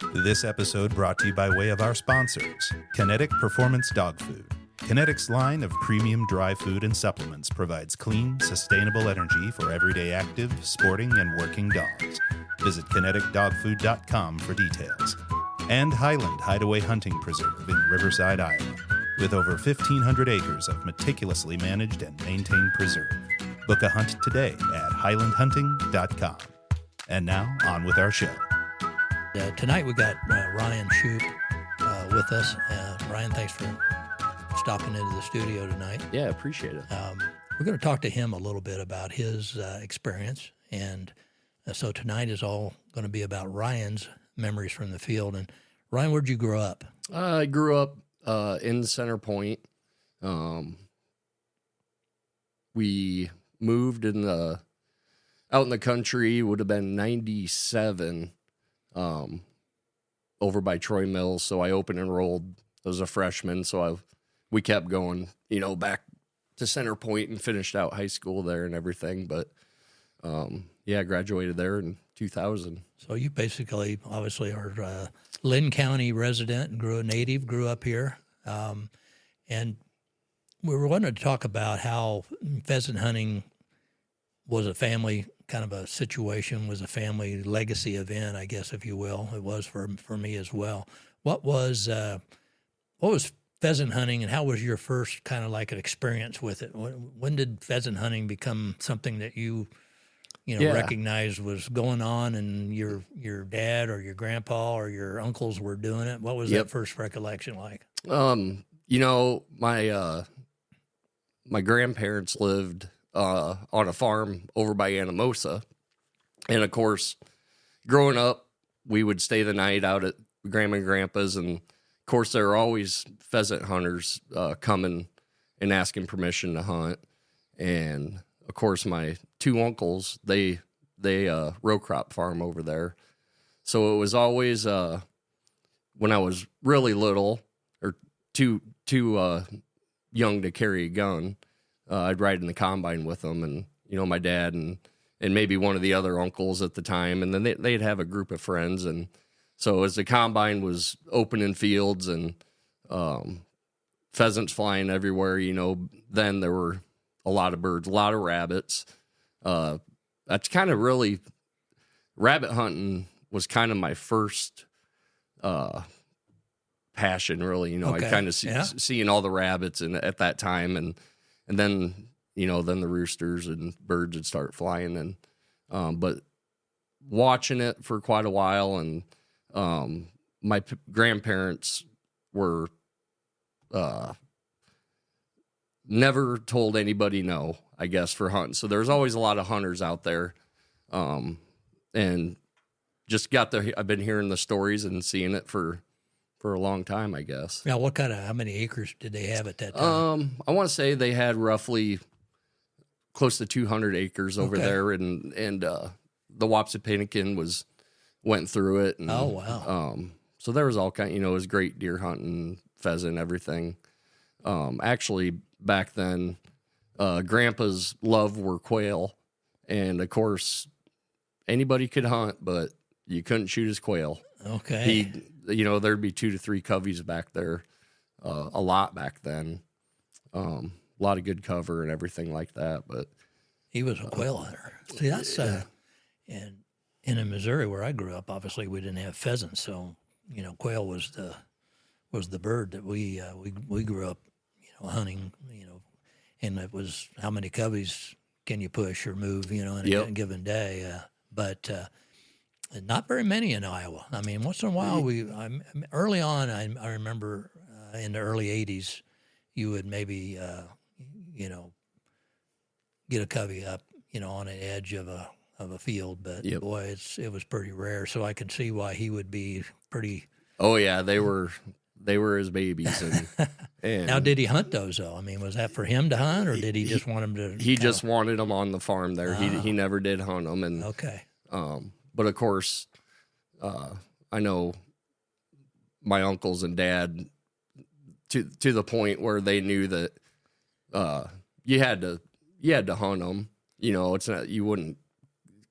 This episode brought to you by way of our sponsors, Kinetic Performance Dog Food. Kinetic's line of premium dry food and supplements provides clean, sustainable energy for everyday active, sporting, and working dogs. Visit kineticdogfood.com for details. And Highland Hideaway Hunting Preserve in Riverside, Iowa, with over 1,500 acres of meticulously managed and maintained preserve. Book a hunt today at highlandhunting.com. And now, on with our show. Tonight we got Ryan Shoop with us. Ryan, thanks for stopping into the studio tonight. Yeah, appreciate it. We're going to talk to him a little bit about his experience. And so tonight is all going to be about Ryan's memories from the field. And Ryan, where'd you grow up? I grew up in Center Point. We moved out in the country, would have been 97, over by Troy Mills. So I open enrolled as a freshman. So we kept going, back to Center Point and finished out high school there and everything. But I graduated there in 2000. So you basically, obviously, are Lynn County resident and grew up here. And we were wanting to talk about how pheasant hunting was a family kind of a situation, was a family legacy event, I guess, if you will. It was for me as well. What was pheasant hunting, and how was your first kind of like an experience with it? When did pheasant hunting become something that you recognized was going on, and your dad or your grandpa or your uncles were doing it? What was that first recollection like? My grandparents lived on a farm over by Anamosa. And of course, growing up, we would stay the night out at Grandma and Grandpa's. And of course, there were always pheasant hunters coming and asking permission to hunt. And of course, my two uncles, they row crop farm over there. So it was always, when I was really little or too young to carry a gun, I'd ride in the combine with them, and my dad and maybe one of the other uncles at the time, and then they'd have a group of friends. And so as the combine was opening fields and pheasants flying everywhere, then there were a lot of birds, a lot of rabbits. That's kind of really, rabbit hunting was kind of my first passion, really. Okay. I kind of seeing all the rabbits at that time, and then then the roosters and birds would start flying, and but watching it for quite a while. And my grandparents were never told anybody no, I guess, for hunting. So there's always a lot of hunters out there, and just I've been hearing the stories and seeing it for a long time, I guess. Now, how many acres did they have at that time? I want to say they had roughly close to 200 acres over there, and the Wapsipinickin went through it. And, oh, wow. So there was all kind, it was great deer hunting, pheasant, everything. Actually, back then, Grandpa's love were quail, and of course, anybody could hunt, but you couldn't shoot his quail. Okay. There'd be 2 to 3 coveys back there, a lot back then. A lot of good cover and everything like that. But he was a quail hunter. See, that's and in Missouri where I grew up, obviously we didn't have pheasants, so quail was the bird that we grew up hunting. And it was how many coveys can you push or move in a given day, but. Not very many in Iowa. I mean, once in a while, early on, I remember in the early 80s, you would maybe, get a covey up, on an edge of a field. But boy, it was pretty rare. So I can see why he would be pretty. Oh yeah, they were his babies. And now, did he hunt those though? I mean, was that for him to hunt, or did he just want him to? He just wanted them on the farm there. He never did hunt them. And okay. But of course, I know my uncles and dad to the point where they knew that you had to hunt them. It's not, you wouldn't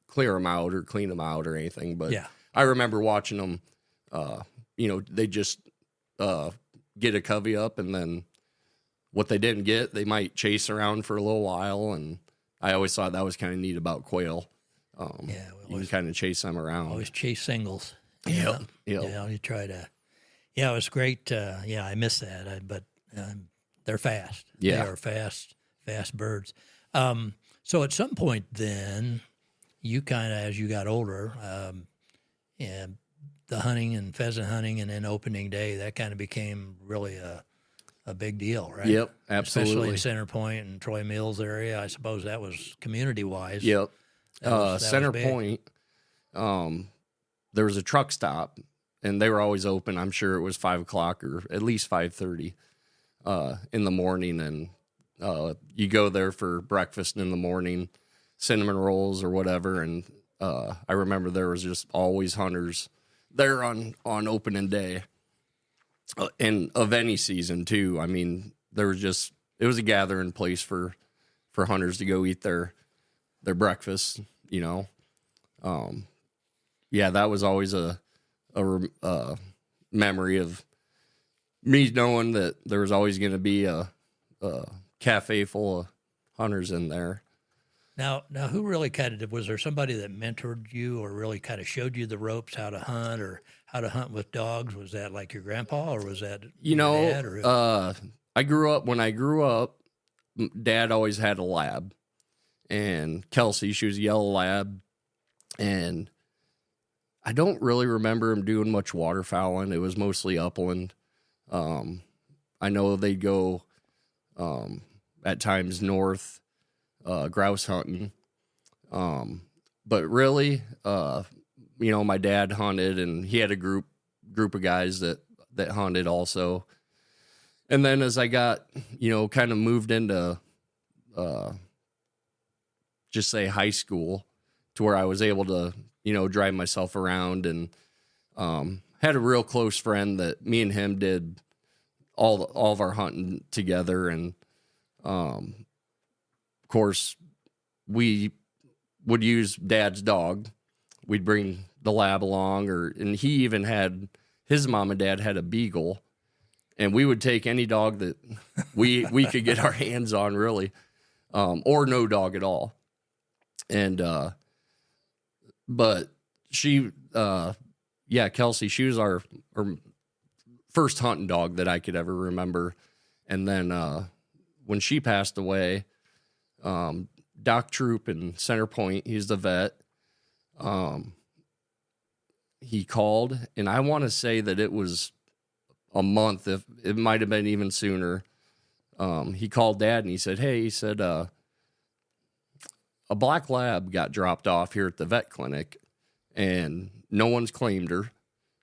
clear them out or clean them out or anything. But I remember watching them they just get a covey up, and then what they didn't get, they might chase around for a little while. And I always thought that was kind of neat about quail. You can kind of chase them around. Always chase singles. Yep. You try to. Yeah, it was great. I miss that. But they're fast. Yeah. They are fast birds. So at some point then, you kind of, as you got older, and the hunting and pheasant hunting, and then opening day, that kind of became really a big deal, right? Yep, absolutely. Especially in Center Point and Troy Mills area. I suppose that was community-wise. Yep. That Center was big. Point, there was a truck stop, and they were always open. I'm sure it was 5 o'clock or at least 5:30 in the morning, and you go there for breakfast in the morning, cinnamon rolls or whatever. And I remember there was just always hunters there on opening day, and of any season too. I mean, it was a gathering place for hunters to go eat their breakfast. That was always a memory of me knowing that there was always going to be a cafe full of hunters in there. Now, who really was there somebody that mentored you or really kind of showed you the ropes, how to hunt or how to hunt with dogs? Was that like your grandpa, or was that your dad? Or when I grew up, Dad always had a lab, and Kelsey, she was a yellow lab, and I don't really remember him doing much waterfowling. It was mostly upland. I know they'd go at times north, grouse hunting. But really, my dad hunted, and he had a group of guys that hunted also. And then as I got, kind of moved into, just say high school, to where I was able to, drive myself around, and had a real close friend that me and him did all of our hunting together. And of course, we would use Dad's dog. We'd bring the lab along, and he even had, his mom and dad had a beagle, and we would take any dog that we could get our hands on, really, or no dog at all. And but she, Kelsey, she was our first hunting dog that I could ever remember. And then when she passed away, Doc Troop in Center Point, he's the vet. He called, and I want to say that it was a month, if it might have been even sooner. He called Dad, and he said, "Hey," he said, "a black lab got dropped off here at the vet clinic, and no one's claimed her."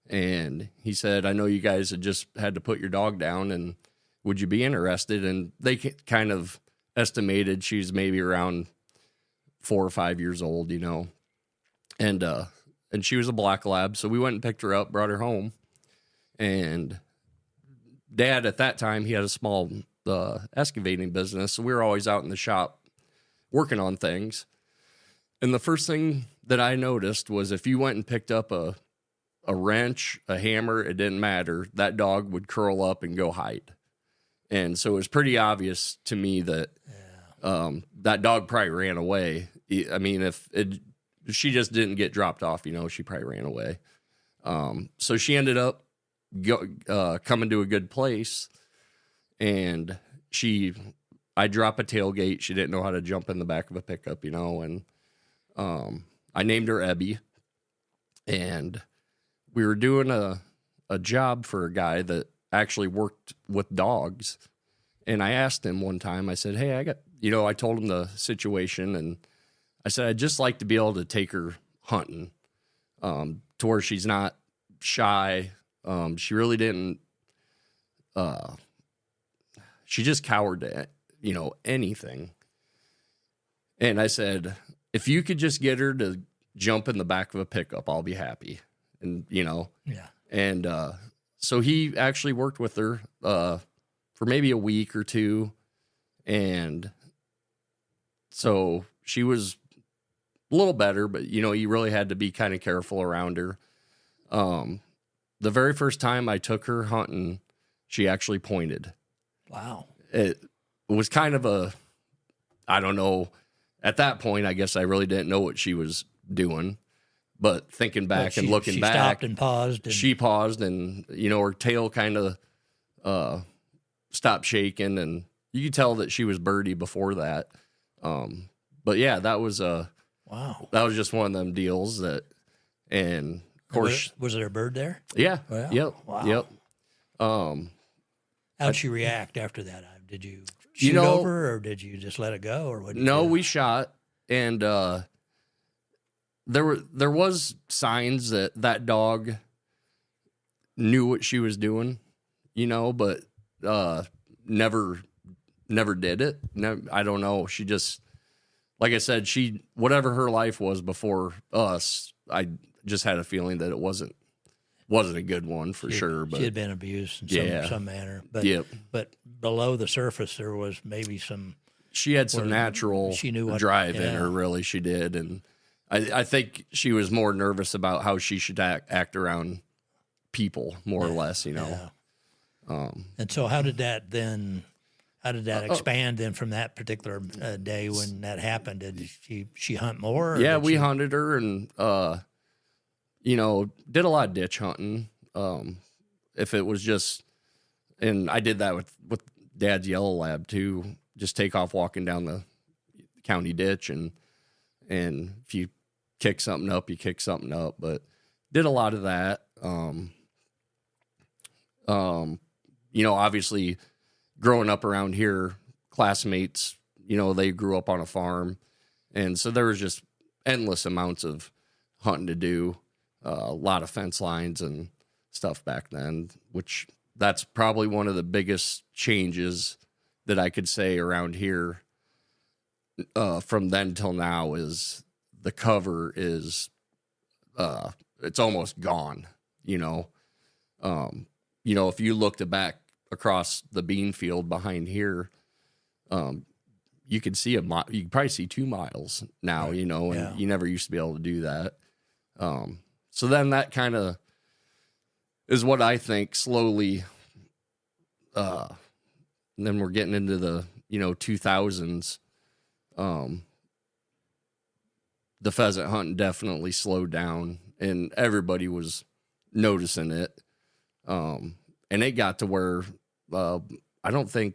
And he said, "I know you guys had just had to put your dog down, and would you be interested?" And they kind of estimated she's maybe around 4 or 5 years old, and she was a black lab. So we went and picked her up, brought her home. And Dad, at that time, he had a small excavating business. So we were always out in the shop working on things. And the first thing that I noticed was if you went and picked up a wrench, a hammer, it didn't matter, that dog would curl up and go hide. And so it was pretty obvious to me that that dog probably ran away. I mean, if she just didn't get dropped off, she probably ran away. So she ended up coming to a good place, and I drop a tailgate. She didn't know how to jump in the back of a pickup, and I named her Ebby. And we were doing a job for a guy that actually worked with dogs. And I asked him one time, I said, "Hey, I told him the situation, and I said, I'd just like to be able to take her hunting, to where she's not shy. She really didn't, she just cowered to, anything." And I said, "If you could just get her to jump in the back of a pickup, I'll be happy." And, yeah. And so he actually worked with her for maybe a week or two. And so she was a little better, but, you really had to be kind of careful around her. the very first time I took her hunting, she actually pointed. Wow. It was kind of I don't know. At that point, I guess I really didn't know what she was doing. But thinking back and looking back, she stopped and paused. She paused, and her tail kind of stopped shaking, and you could tell that she was birdie before that. But yeah, that was wow. That was just one of them deals that, and of course, was there a bird there? Yeah. Well, yep. Wow. Yep. How'd she react after that? Did you shoot over, or did you just let it go, or what? No, we shot, and there was signs that dog knew what she was doing, but never did it. No, I don't know. She just, like I said, whatever her life was before us, I just had a feeling that it wasn't a good one for sure. But she had been abused in some manner. But but below the surface, there was maybe some. She had some natural drive in her. Really, she did, and I think she was more nervous about how she should act around people, more or less. Yeah. And so, how did that expand then from that particular day when that happened? Did she hunt more? Yeah, we hunted her and did a lot of ditch hunting. If it was just, and I did that with Dad's yellow lab too. Just take off walking down the county ditch, and if you kick something up, you kick something up. But did a lot of that. Obviously growing up around here, classmates, they grew up on a farm, and so there was just endless amounts of hunting to do. A lot of fence lines and stuff back then, which that's probably one of the biggest changes that I could say around here from then till now is the cover is it's almost gone. If you looked back across the bean field behind here, you could see you could probably see 2 miles now, and you never used to be able to do that. So then that kind of is what I think slowly, and then we're getting into the, 2000s. The pheasant hunting definitely slowed down, and everybody was noticing it. And it got to where, I don't think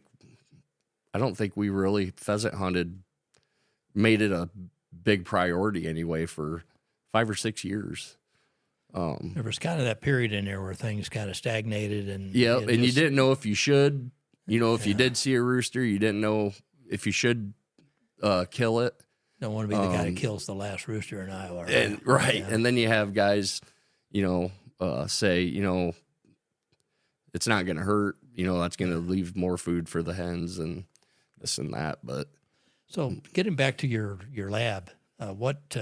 we really pheasant hunted, made it a big priority anyway for 5 or 6 years. There was kind of that period in there where things kind of stagnated, and you didn't know if you should, if you did see a rooster, you didn't know if you should kill it. Don't want to be the guy that kills the last rooster in Iowa, right? Right, yeah. And then you have guys, say, it's not going to hurt, that's going to leave more food for the hens and this and that. But so, getting back to your lab, what?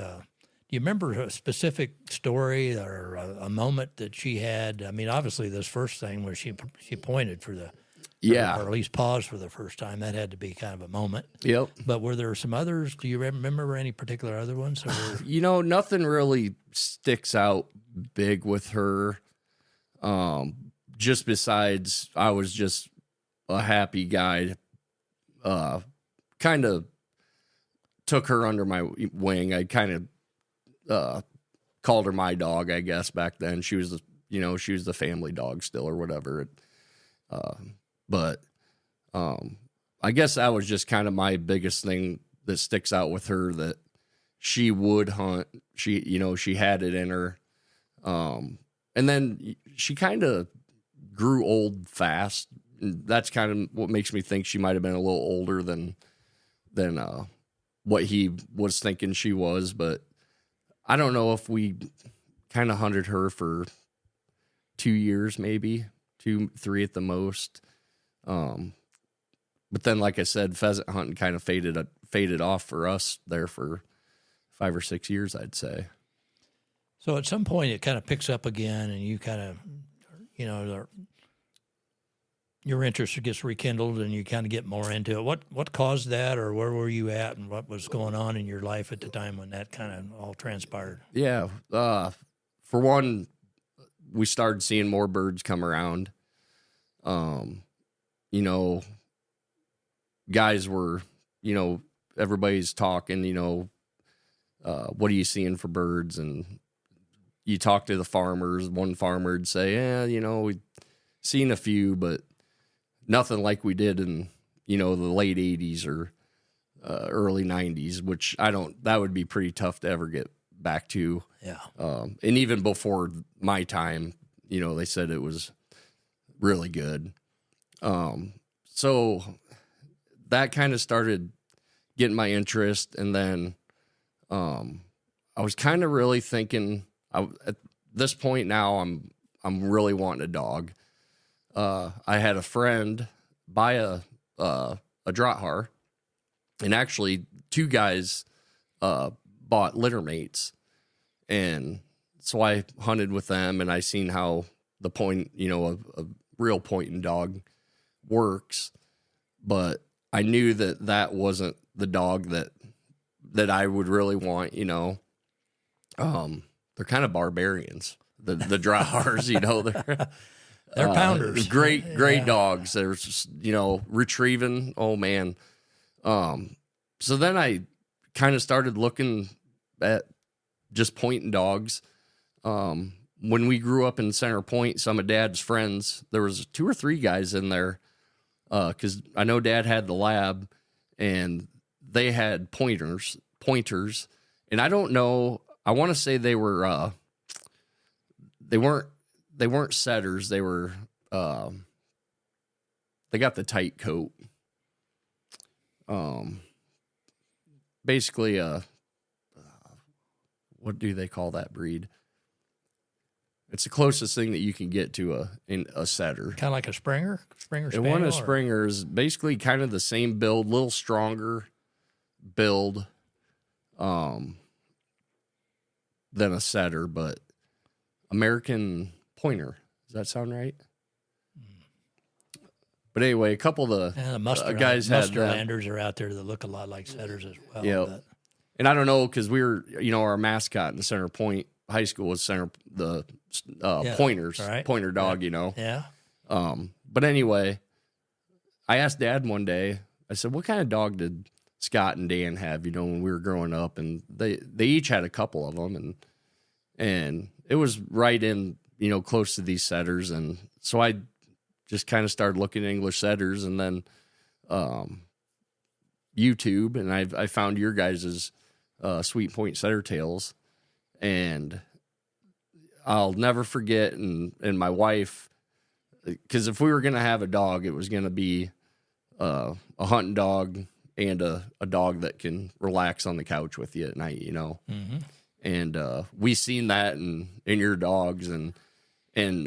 Do you remember a specific story or a moment that she had? I mean, obviously, this first thing where she pointed for the, or at least paused for the first time, that had to be kind of a moment. Yep. But were there some others? Do you remember any particular other ones? Or? Nothing really sticks out big with her. Just besides, I was just a happy guy. Kind of took her under my wing. I kind of called her my dog, I guess, back then. She was the family dog still or whatever. But I guess that was just kind of my biggest thing that sticks out with her, that she would hunt. She had it in her. And then she kind of grew old fast. And that's kind of what makes me think she might have been a little older than what he was thinking she was. But I don't know if we kind of hunted her for 2 years, maybe 2, 3 at the most. But then, like I said, pheasant hunting kind of faded off for us there for 5 or 6 years, I'd say. So at some point it kind of picks up again, and you kind of, your interest gets rekindled, and you kind of get more into it. What caused that, or where were you at, and what was going on in your life at the time when that kind of all transpired? Yeah, for one, we started seeing more birds come around. You know, guys were, you know, everybody's talking, you know, what are you seeing for birds? And you talk to the farmers. One farmer would say, yeah, you know, we've seen a few, but nothing like we did in, you know, the late 80s or early 90s, which that would be pretty tough to ever get back to. Yeah. And even before my time, you know, they said it was really good. So that kind of started getting my interest. And then I was kind of really thinking, at this point now, I'm really wanting a dog. I had a friend buy a Draghar, and actually 2 guys bought litter mates, and so I hunted with them, and I seen how the point, you know, a real pointing dog works, but I knew that wasn't the dog that I would really want, you know. They're kind of barbarians, the Draghars, you know. They're pounders. Great dogs. They're, you know, retrieving. Oh man. So then I kind of started looking at just pointing dogs. When we grew up in Center Point, some of Dad's friends, there was 2 or 3 guys in there. 'Cause I know Dad had the lab, and they had pointers. And I don't know, I want to say they were, they weren't setters. They were, they got the tight coat. Basically, what do they call that breed? It's the closest thing that you can get to a setter. Kind of like a Springer Spaniel. One of Springer's, basically kind of the same build, little stronger build, than a setter, but American Pointer. Does that sound right? But anyway, a couple of the guys had Musterlanders are out there that look a lot like setters as well. Yeah, and I don't know, because we were, you know, our mascot in Center Point High School was Pointers, right. Pointer dog, you know. Yeah. But anyway, I asked Dad one day. I said, "What kind of dog did Scott and Dan have, you know, when we were growing up?" And they each had a couple of them, and it was right in, you know, close to these setters. And so I just kind of started looking at English setters, and then YouTube, and I found your guys' Sweet Point Setter Tails, and I'll never forget, and my wife, because if we were going to have a dog, it was going to be a hunting dog and a dog that can relax on the couch with you at night, you know. Mm-hmm. And we seen that in your dogs, and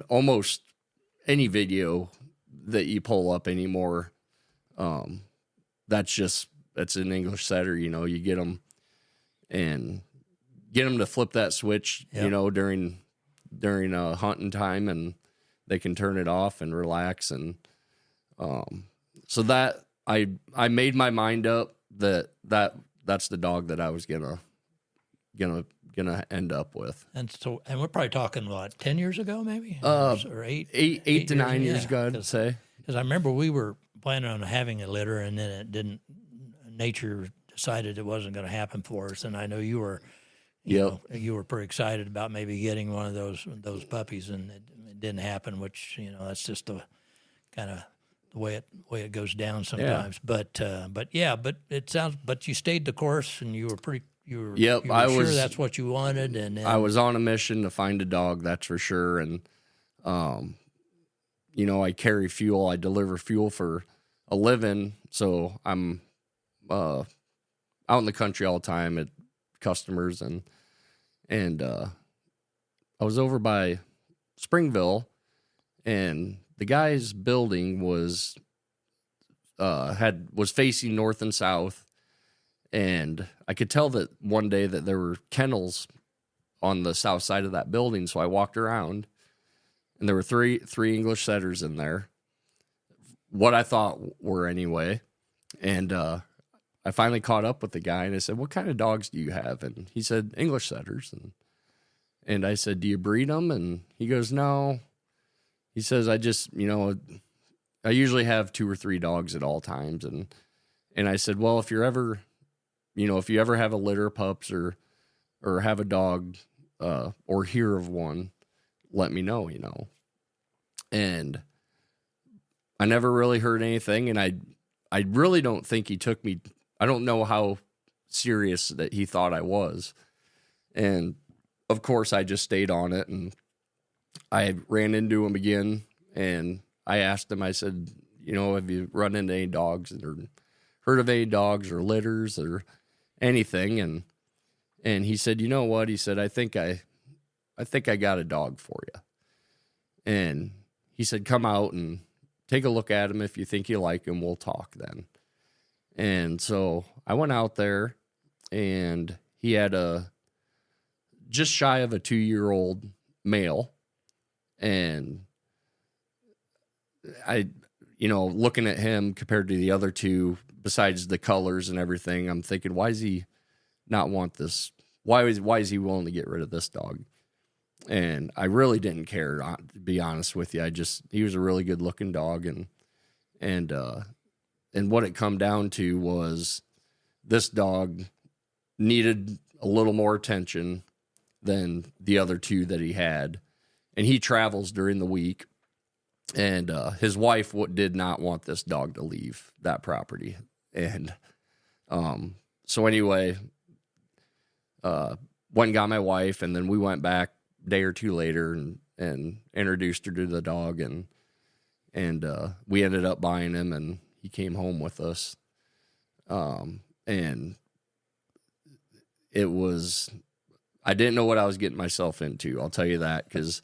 almost any video that you pull up anymore, that's an English setter, you know. You get them to flip that switch, you know, during hunting time, and they can turn it off and relax. And so that I made my mind up that's the dog that I was gonna end up with. And we're probably talking, what, 10 years ago, maybe, or 8 to 9 years ago, I'd say. Because I remember we were planning on having a litter, and then it didn't. Nature decided it wasn't going to happen for us, and I know you were. You were pretty excited about maybe getting one of those puppies, and it didn't happen. Which, you know, that's just the kind of the way it goes down sometimes. Yeah. But it sounds. But you stayed the course, and you were pretty. You were sure that's what you wanted, and I was on a mission to find a dog. That's for sure. And you know, I carry fuel. I deliver fuel for a living, so I'm out in the country all the time at customers, and I was over by Springville, and the guy's building was facing north and south, and I could tell that one day that there were kennels on the south side of that building. So I walked around, and there were three English setters in there, what I thought were anyway. And I finally caught up with the guy, and I said, "What kind of dogs do you have?" And he said, "English setters." And I said, do you breed them? And he goes, no. He says, I just, I usually have 2 or 3 dogs at all times. And I said, well, if you ever have a litter of pups or have a dog, or hear of one, let me know, And I never really heard anything. And I really don't think he took me. I don't know how serious that he thought I was. And of course I just stayed on it, and I ran into him again, and I asked him, I said, have you run into any dogs or heard of any dogs or litters or anything? And he said, you know what? He said, I think I got a dog for you. And he said, come out and take a look at him. If you think you like him, we'll talk then. And so I went out there, and he had a just shy of a 2-year-old male. And I, looking at him compared to the other 2, besides the colors and everything, I'm thinking, why does he not want this? Why is he willing to get rid of this dog? And I really didn't care, to be honest with you. He was a really good looking dog. And what it come down to was this dog needed a little more attention than the other 2 that he had. And he travels during the week. And his wife did not want this dog to leave that property. And so anyway, went and got my wife, and then we went back a day or 2 later and introduced her to the dog. And we ended up buying him, and he came home with us. And it was... I didn't know what I was getting myself into. I'll tell you that, because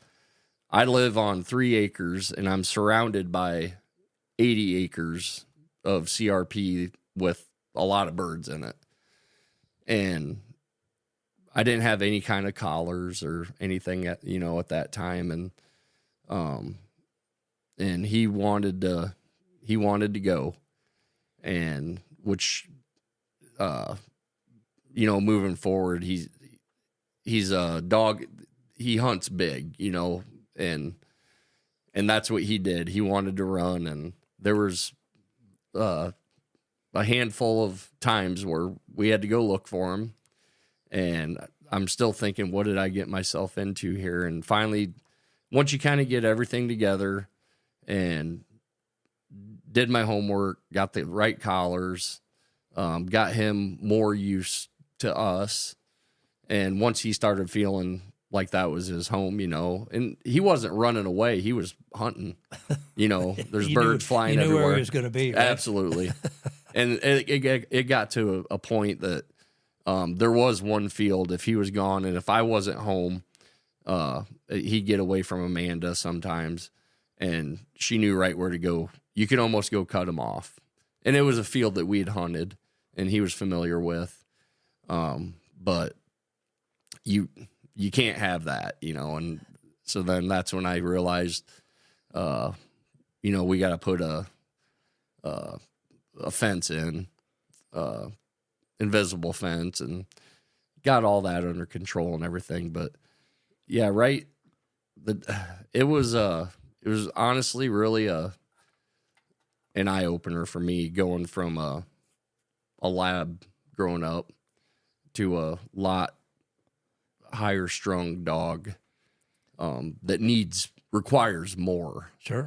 I live on 3 acres, and I'm surrounded by 80 acres of CRP with a lot of birds in it. And I didn't have any kind of collars or anything at that time. And he wanted to go, and which, moving forward, he's a dog. He hunts big, and that's what he did. He wanted to run, and there was a handful of times where we had to go look for him. And I'm still thinking, what did I get myself into here? And finally, once you kind of get everything together and did my homework, got the right collars, got him more used to us. And once he started feeling like that was his home, and he wasn't running away, he was hunting, there's birds flying everywhere. Where he was going to be. Right? Absolutely. And it got to a point that there was one field, if he was gone and if I wasn't home, he'd get away from Amanda sometimes, and she knew right where to go. You could almost go cut him off. And it was a field that we had hunted and he was familiar with. But you can't have that, and so then that's when I realized, we got to put a fence in, invisible fence, and got all that under control and everything. But yeah, right. It was honestly really an eye opener for me, going from a lab growing up to a lot higher strung dog that requires more. Sure.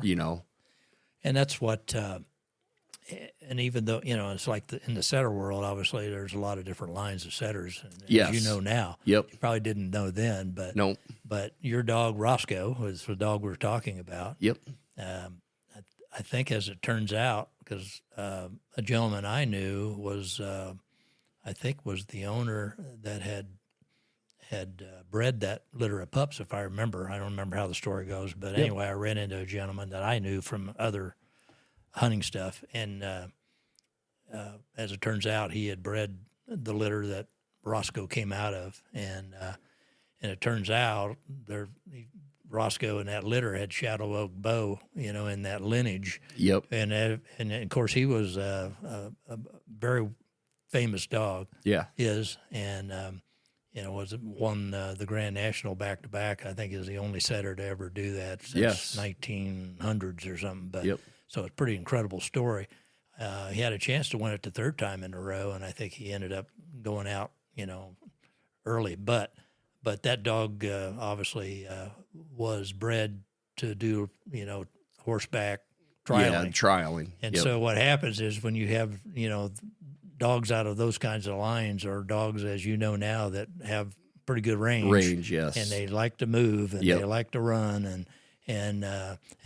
And that's what, and even though, it's like in the setter world, obviously there's a lot of different lines of setters, yes. As you know now. Yep. You probably didn't know then, but nope. But your dog Roscoe was the dog we're talking about. Yep. I think, as it turns out, because a gentleman I knew was, I think, was the owner that had bred that litter of pups, if I remember. I don't remember how the story goes, but anyway, I ran into a gentleman that I knew from other hunting stuff, and as it turns out, he had bred the litter that Roscoe came out of, and it turns out Roscoe and that litter had Shadow Oak Bow, in that lineage. Yep. And of course he was a very famous dog. Yeah. And won the Grand National back to back. I think is the only setter to ever do that since Yes. 1900s or something. But Yep. so it's a pretty incredible story. He had a chance to win it the third time in a row, and I think he ended up going out, early. But that dog obviously was bred to do, horseback trialing. Yeah, trialing. And Yep. so what happens is when you have, dogs out of those kinds of lines, or dogs, as you know now, that have pretty good range, Yes. and they like to move and Yep. they like to run, and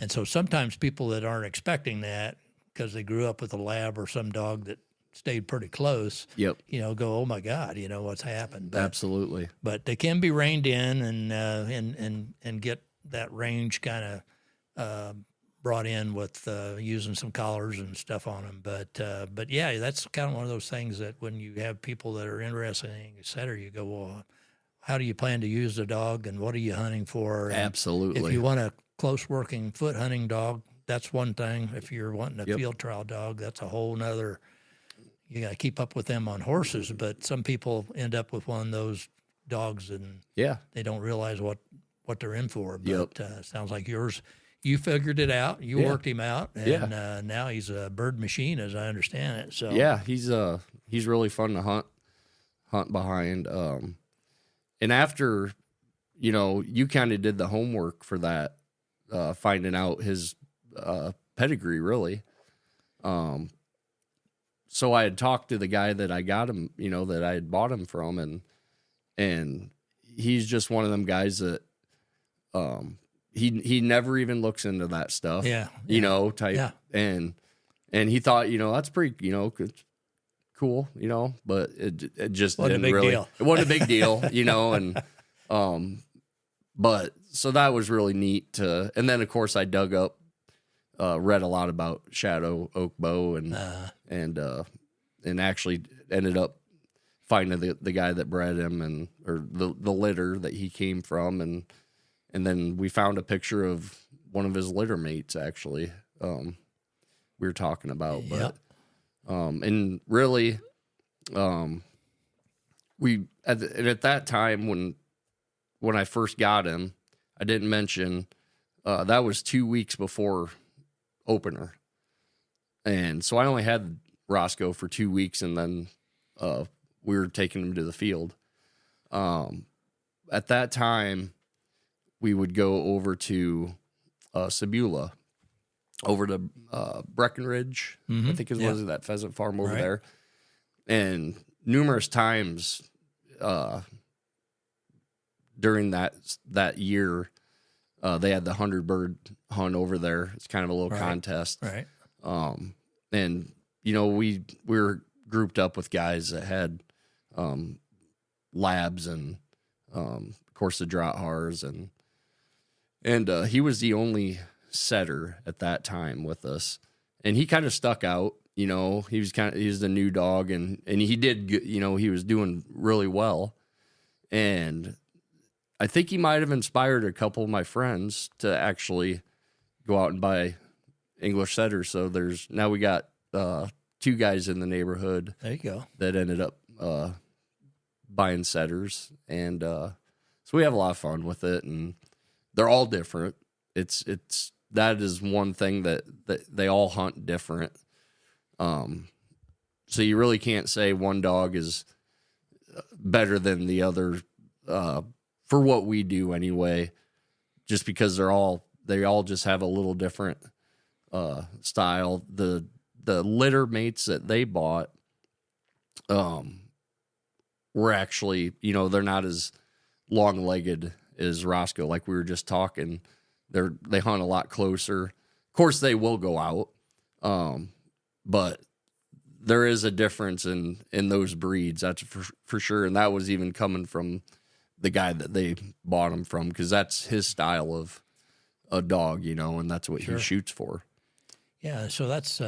so sometimes people that aren't expecting that because they grew up with a lab or some dog that stayed pretty close, Yep. go, oh my God, what's happened. But, Absolutely. but they can be reined in and get that range kind of brought in with using some collars and stuff on them. But yeah, that's kind of one of those things that when you have people that are interested in a setter, you go, well, how do you plan to use the dog, and what are you hunting for? And Absolutely. if you want a close working foot hunting dog, that's one thing. If you're wanting a Yep. field trial dog, that's a whole nother. You got to keep up with them on horses. But some people end up with one of those dogs and Yeah. they don't realize what they're in for. Yep. But sounds like yours. You figured it out. You Yeah. worked him out, and now he's a bird machine, as I understand it. So Yeah, he's really fun to hunt behind. And after, you kind of did the homework for that, finding out his pedigree, really. So I had talked to the guy that I got him, that I had bought him from, and he's just one of them guys that he never even looks into that stuff. Yeah. Type. Yeah. And he thought, that's pretty, it's cool, but it just Wasn't a didn't big really, deal. it wasn't a big deal, and, but so that was really neat and then of course I dug up, read a lot about Shadow Oak Bow and actually ended up finding the guy that bred him or the litter that he came from. And then we found a picture of one of his litter mates, actually, we were talking about, but, and really, at that time when I first got him, I didn't mention, that was 2 weeks before opener. And so I only had Roscoe for 2 weeks, and then, we were taking him to the field. At that time, we would go over to Sebula, over to Breckenridge, I think was that pheasant farm over there. And numerous times during that year, they had the 100-bird hunt over there. It's kind of a little contest. Right. And, we were grouped up with guys that had labs and, of course, the Drothars, and he was the only setter at that time with us, and he kind of stuck out. He was the new dog, and he did good, he was doing really well, and I think he might have inspired a couple of my friends to actually go out and buy English setters. So now we got 2 guys in the neighborhood. There you go. That ended up buying setters, and so we have a lot of fun with it, and they're all different. It's that is one thing that they all hunt different. So you really can't say one dog is better than the other for what we do anyway, just because they all just have a little different style. The litter mates that they bought were actually, they're not as long-legged as Roscoe, like we were just talking. They hunt a lot closer. Of course, they will go out, but there is a difference in those breeds. That's for sure, and that was even coming from the guy that they bought them from, because that's his style of a dog, and that's what he shoots for. Yeah, so that's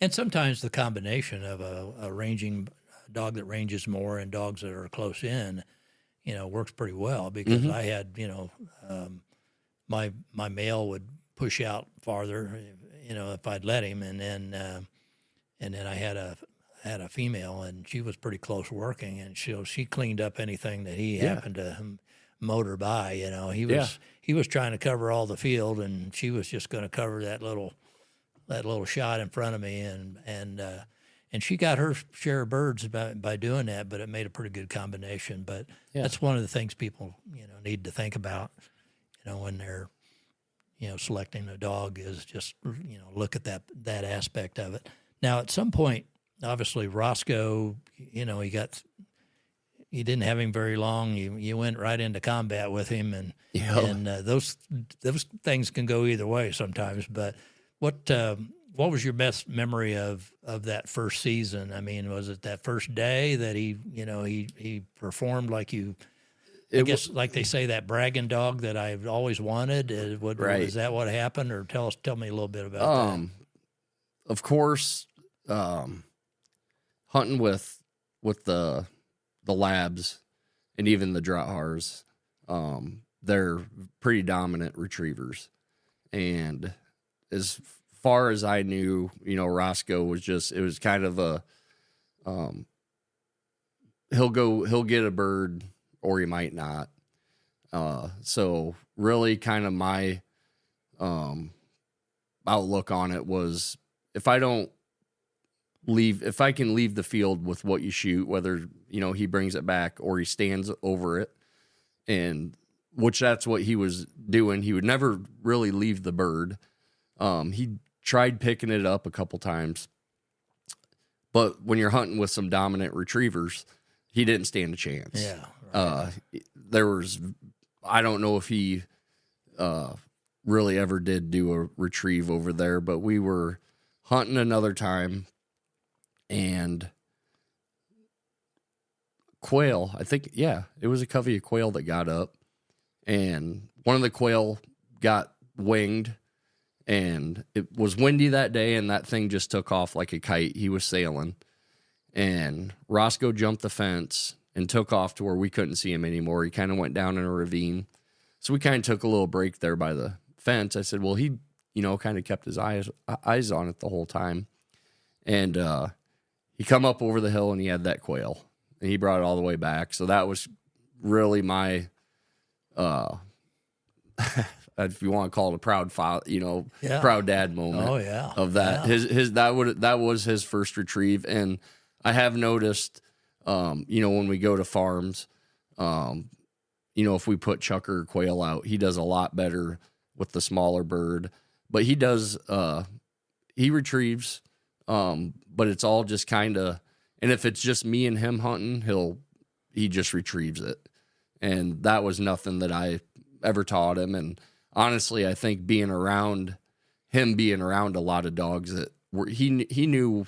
and sometimes the combination of a ranging dog that ranges more and dogs that are close in, works pretty well, because I had, my male would push out farther, if I'd let him, and then I had had a female, and she was pretty close working, and she cleaned up anything that he happened to motor by. You know, he was trying to cover all the field, and she was just going to cover that little shot in front of me, and she got her share of birds by doing that, but it made a pretty good combination. But that's one of the things people, need to think about, when they're, selecting a dog, is just, look at that aspect of it. Now, at some point, obviously Roscoe, he didn't have him very long. You went right into combat with him, and those things can go either way sometimes. But what was your best memory of that first season? I mean, was it that first day that he performed like you? I guess, like they say, that bragging dog that I've always wanted. Is that what happened, or tell me a little bit about that? Of course, hunting with the labs and even the Drotthaars, they're pretty dominant retrievers, and as far as I knew, Roscoe was kind of a, he'll get a bird or he might not. So really kind of my, outlook on it was, if I can leave the field with what you shoot, whether, he brings it back or he stands over it, and which that's what he was doing. He would never really leave the bird. He tried picking it up a couple times, but when you're hunting with some dominant retrievers, he didn't stand a chance. Yeah. Right. I don't know if he really ever did do a retrieve over there, but we were hunting another time, and quail, I think, it was a covey of quail that got up, and one of the quail got winged, and it was windy that day, and that thing just took off like a kite. He was sailing, and Roscoe jumped the fence and took off to where we couldn't see him anymore. He kind of went down in a ravine. So we kind of took a little break there by the fence. I said, well, he, kind of kept his eyes on it the whole time. And he come up over the hill, and he had that quail, and he brought it all the way back. So that was really my, if you want to call it a proud father, proud dad moment. Oh yeah, of that. Yeah. That was his first retrieve, and I have noticed, when we go to farms, if we put chucker or quail out, he does a lot better with the smaller bird. But he does, he retrieves, but it's all just kind of, and if it's just me and him hunting, he just retrieves it. And that was nothing that I ever taught him. And honestly, I think being around a lot of dogs that he knew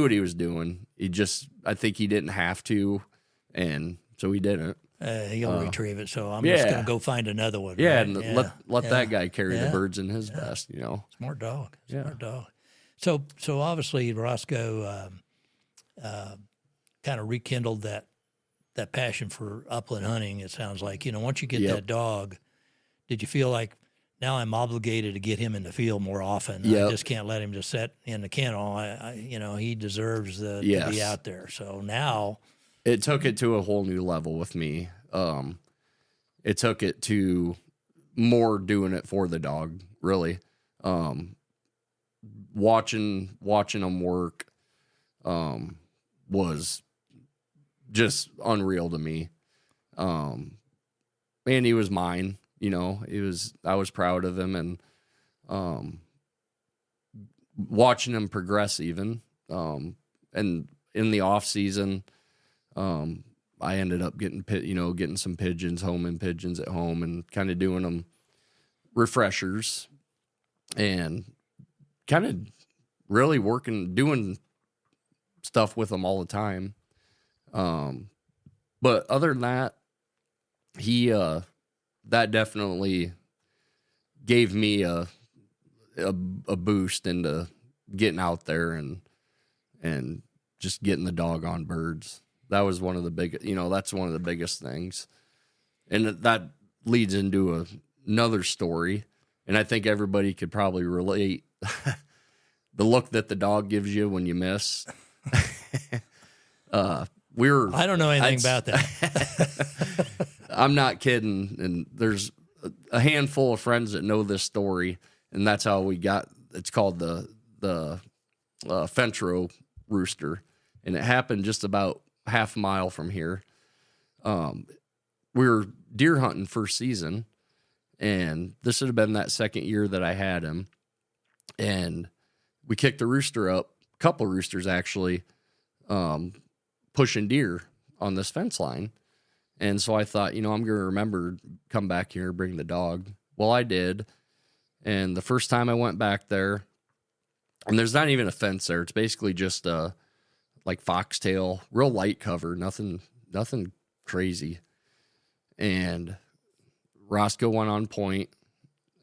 what he was doing. I think he didn't have to, and so he didn't. He'll retrieve it, so I'm just going to go find another one. Yeah, right? And let that guy carry the birds in his vest, Smart dog. Smart dog. So obviously Roscoe kind of rekindled that passion for upland hunting, it sounds like. Once you get that dog, did you feel like, now I'm obligated to get him in the field more often? I just can't let him just sit in the kennel. He deserves to be out there. So now, it took it to a whole new level with me. It took it to more doing it for the dog, really. Watching him work was just unreal to me. And he was mine. I was proud of him, and watching him progress even. And in the off season, I ended up getting some pigeons, homing pigeons at home, and kind of doing them refreshers, and kind of really doing stuff with them all the time. But other than that, that definitely gave me a boost into getting out there and just getting the dog on birds. That was one of the that's one of the biggest things. And that leads into another story. And I think everybody could probably relate. the look that the dog gives you when you miss. I don't know anything about that. I'm not kidding. And there's a handful of friends that know this story, and that's how we got. It's called the Fentro rooster, and it happened just about half a mile from here. We were deer hunting first season, and this would have been that second year that I had him, and we kicked a rooster up, a couple roosters actually, pushing deer on this fence line. And so I thought, I'm going to remember, come back here, bring the dog. Well, I did. And the first time I went back there, and there's not even a fence there. It's basically just like foxtail, real light cover, nothing crazy. And Roscoe went on point,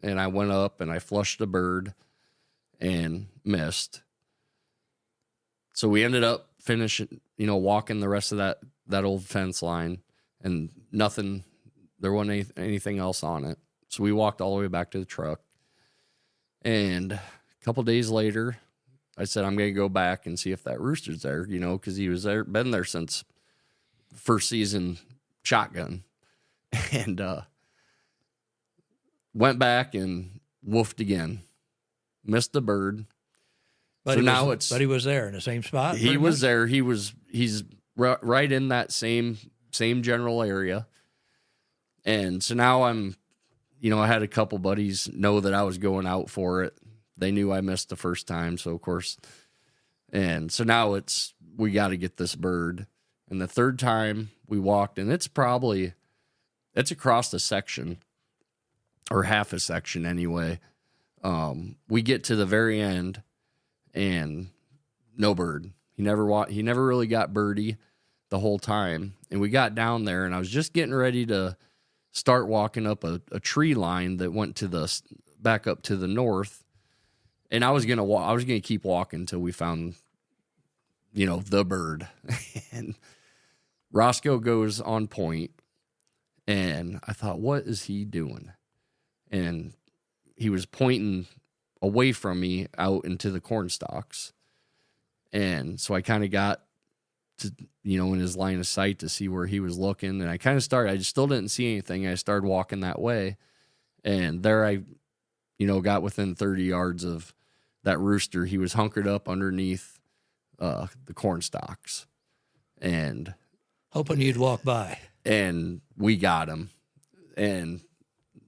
and I went up and I flushed a bird and missed. So we ended up finishing, walking the rest of that old fence line, and nothing, there wasn't anything else on it. So we walked all the way back to the truck. And a couple days later, I said, I'm going to go back and see if that rooster's there, because he was there, been there since first season shotgun. And went back and woofed again. Missed the bird. But he was there in the same spot. He was there. He's right in that same general area. And so now I'm, I had a couple buddies know that I was going out for it. They knew I missed the first time. So of course, and so now we got to get this bird. And the third time we walked, and it's across the section, or half a section anyway. We get to the very end, and no bird. He never really got birdie the whole time. And we got down there, and I was just getting ready to start walking up a tree line that went back up to the north. And I was gonna keep walking until we found, the bird. And Roscoe goes on point, and I thought, what is he doing? And he was pointing away from me out into the corn stalks. And so I kind of got to, in his line of sight to see where he was looking. And I kind of I just still didn't see anything. I started walking that way. And there I, got within 30 yards of that rooster. He was hunkered up underneath the corn stalks. And hoping you'd walk by. And we got him. And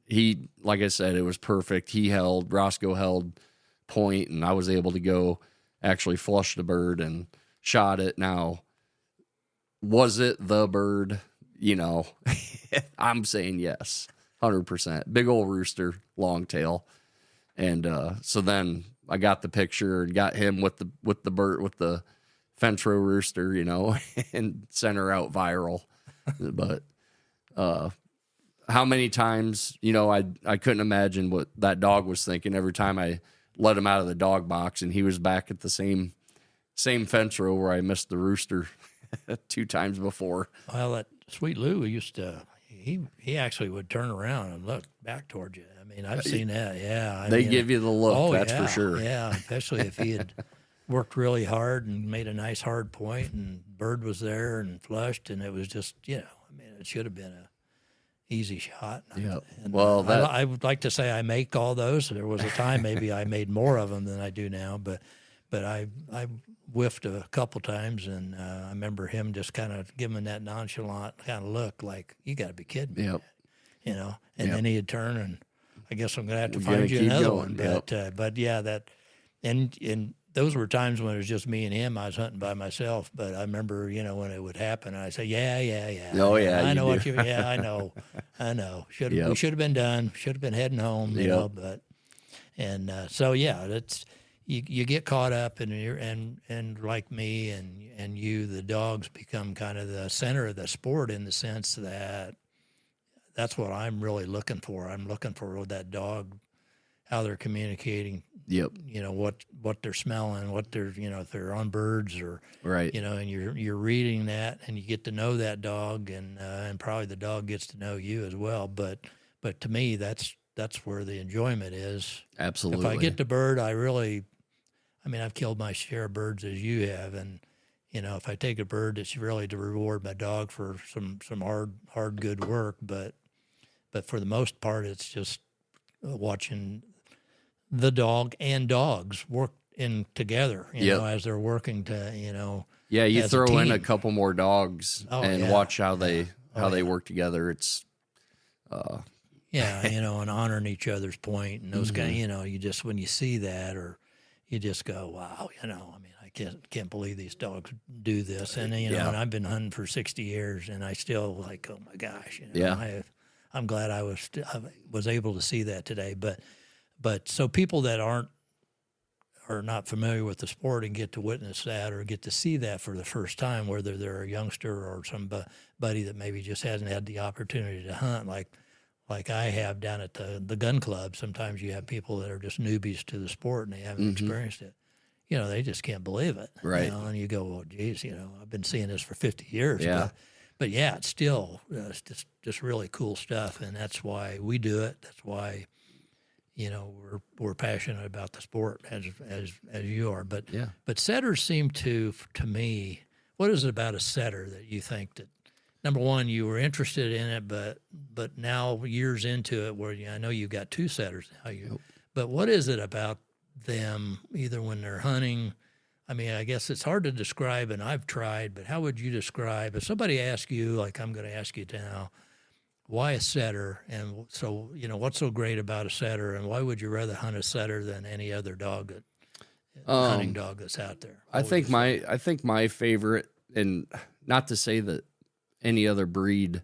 he, like I said, it was perfect. Roscoe held point, and I was able to go actually flush the bird and shot it. Now, was it the bird? I'm saying yes, 100%. Big old rooster, long tail. And so then I got the picture and got him with the bird, with the Fentro rooster, and sent her out viral. But how many times, I couldn't imagine what that dog was thinking every time I let him out of the dog box, and he was back at the same Fentro where I missed the rooster 2 times before. Well, that Sweet Lou used to, he actually would turn around and look back towards you. I mean, I've seen that. Yeah. They give you the look. That's yeah, for sure. Yeah. Especially if he had worked really hard and made a nice hard point, and bird was there and flushed, and it was just, it should have been a easy shot. Yeah. Well, I would like to say I make all those. There was a time maybe I made more of them than I do now, but I whiffed a couple times, and I remember him just kind of giving that nonchalant kind of look, like, you got to be kidding me. Yep. And then he'd turn, and I guess I'm going to have to find you another one. But yeah, that, and those were times when it was just me and him. I was hunting by myself, but I remember, when it would happen, I'd say, yeah. Oh, yeah. I know what you mean. Yeah, I know. We should have been done. Should have been heading home, but, and so, yeah, that's, you get caught up, and and like me and you, the dogs become kind of the center of the sport, in the sense that that's what I'm really looking for. I'm looking for that dog, how they're communicating. Yep. What they're smelling, what they're, if they're on birds, or right. And you're reading that, and you get to know that dog, and probably the dog gets to know you as well. But to me, that's where the enjoyment is. Absolutely. If I get the bird, I I mean, I've killed my share of birds as you have, and if I take a bird, it's really to reward my dog for some hard good work. But for the most part, it's just watching the dog and dogs work in together. As they're working to Yeah, you as throw in a team. couple more dogs and watch how they work together. It's and honoring each other's point and those kind of, you just, when you see that, or you just go, wow, I mean, I can't believe these dogs do this. And, and I've been hunting for 60 years and I still like, oh my gosh, I'm glad I was able to see that today. But so people that are not familiar with the sport and get to witness that or get to see that for the first time, whether they're a youngster or somebody that maybe just hasn't had the opportunity to hunt, like I have down at the gun club. Sometimes you have people that are just newbies to the sport and they haven't experienced it. They just can't believe it. Right. And you go, well, geez, I've been seeing this for 50 years. Yeah. But yeah, it's still it's just really cool stuff. And that's why we do it. That's why, we're passionate about the sport as you are. But setters seem to me, what is it about a setter that you think that, number one, you were interested in it, but now years into it, where I know you've got two setters now. But what is it about them, either when they're hunting? I mean, I guess it's hard to describe, and I've tried. But how would you describe if somebody asks you, like I'm going to ask you now, why a setter? And so, what's so great about a setter, and why would you rather hunt a setter than any other dog hunting dog that's out there? I think my favorite, and not to say that any other breed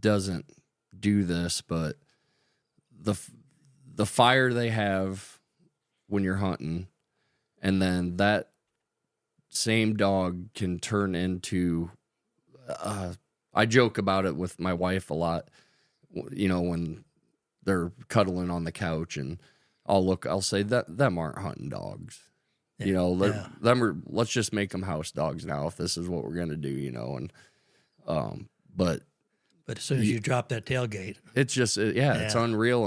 doesn't do this, but the fire they have when you're hunting, and then that same dog can turn into I joke about it with my wife a lot, when they're cuddling on the couch, and I'll say that them aren't hunting dogs. Let's just make them house dogs now if this is what we're gonna do, and but as soon as you drop that tailgate, it's just it's unreal,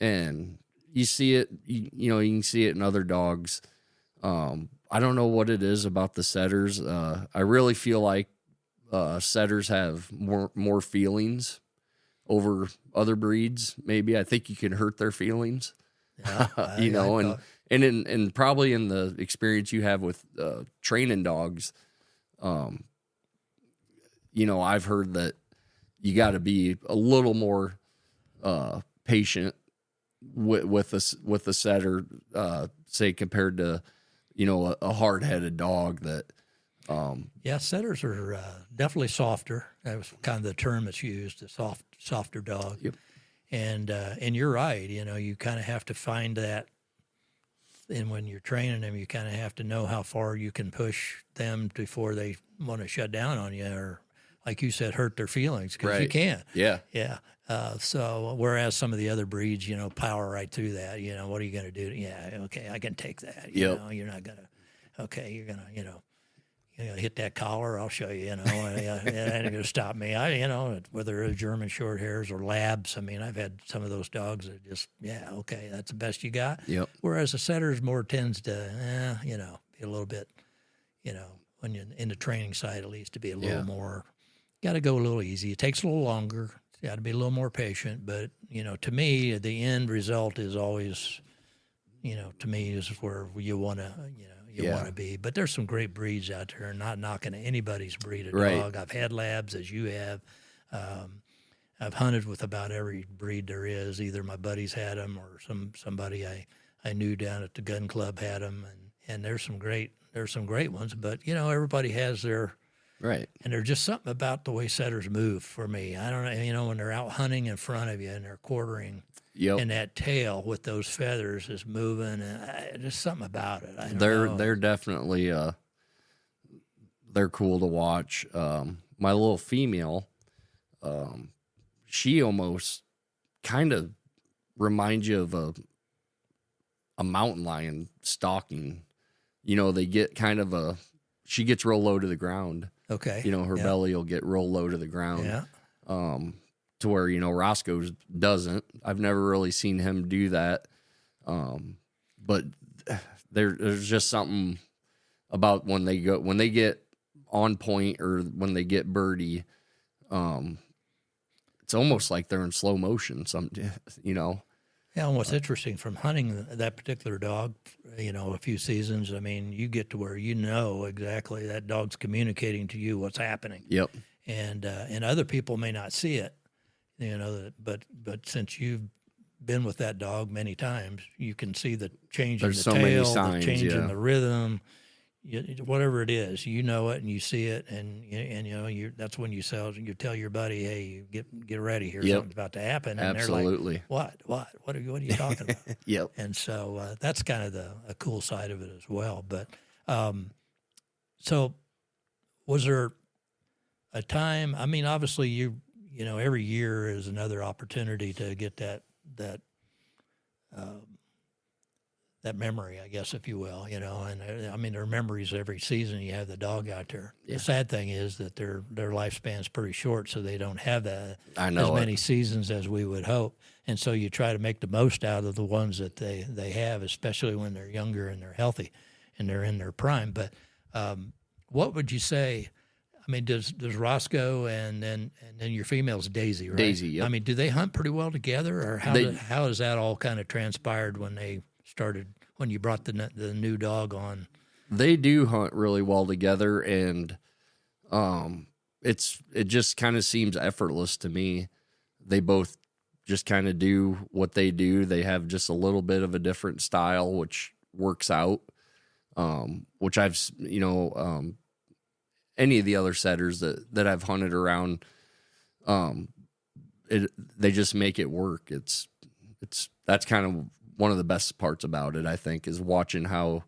and you see it, you can see it in other dogs. I don't know what it is about the setters. I really feel like setters have more feelings over other breeds. Maybe I think you can hurt their feelings. Yeah, and probably in the experience you have with training dogs, I've heard that you got to be a little more patient with the setter, say compared to a hard-headed dog that. Setters are definitely softer. That was kind of the term that's used, a softer dog. Yep. And you're right. You kind of have to find that. And when you're training them, you kind of have to know how far you can push them before they want to shut down on you, or, like you said, hurt their feelings, because you can. Yeah. Yeah. So whereas some of the other breeds, power right through that. What are you going to do? Yeah. Okay. I can take that. You're not going to. Okay. You're going to. Hit that collar, I'll show you, it ain't going to stop me. Whether it's German short hairs or labs, I mean, I've had some of those dogs that just, okay, that's the best you got. Yep. Whereas a setter tends to, be a little bit, when you're in the training side, at least, to be a little more, got to go a little easy. It takes a little longer. Got to be a little more patient. But, to me, the end result is always, to me, is where you want to, want to be. But there's some great breeds out there, not knocking anybody's breed of dog. I've had labs, as you have. I've hunted with about every breed there is. Either my buddies had them or somebody I knew down at the gun club had them. And there's some great ones. But, everybody has their... Right. And there's just something about the way setters move for me. I don't know, when they're out hunting in front of you and they're quartering, and that tail with those feathers is moving, and there's something about it. They're definitely they're cool to watch. My little female, she almost kind of reminds you of a mountain lion stalking. They get kind of she gets real low to the ground. Okay. Her belly will get real low to the ground. Yeah. To where, Roscoe's doesn't. I've never really seen him do that. but there's just something about when they get on point or when they get birdie, it's almost like they're in slow motion. Yeah, and what's interesting from hunting that particular dog, a few seasons, I mean, you get to where exactly that dog's communicating to you what's happening. Yep. And other people may not see it, but since you've been with that dog many times, you can see the change in the tail, many signs, the change in the rhythm, whatever it is, it and you see it, and that's when you tell your buddy, hey, get ready here, something's about to happen, and absolutely. they're like, what are you talking about? Yep. And so that's kind of a cool side of it as well. But so was there a time? I mean, obviously every year is another opportunity to get that memory, I guess, if you will, and I mean, there are memories every season you have the dog out there. Yeah. The sad thing is that their lifespan's pretty short, so they don't have as many seasons as we would hope. And so you try to make the most out of the ones that they have, especially when they're younger and they're healthy and they're in their prime. But what would you say? I mean, does Roscoe and then your female's Daisy, right? Daisy, yep. I mean, do they hunt pretty well together, or how has that all kind of transpired when you brought the new dog on? They do hunt really well together, and it just kind of seems effortless to me. They both just kind of do what they do. They have just a little bit of a different style, which works out. Which I've any of the other setters that I've hunted around, they just make it work. That's kind of one of the best parts about it, I think, is watching how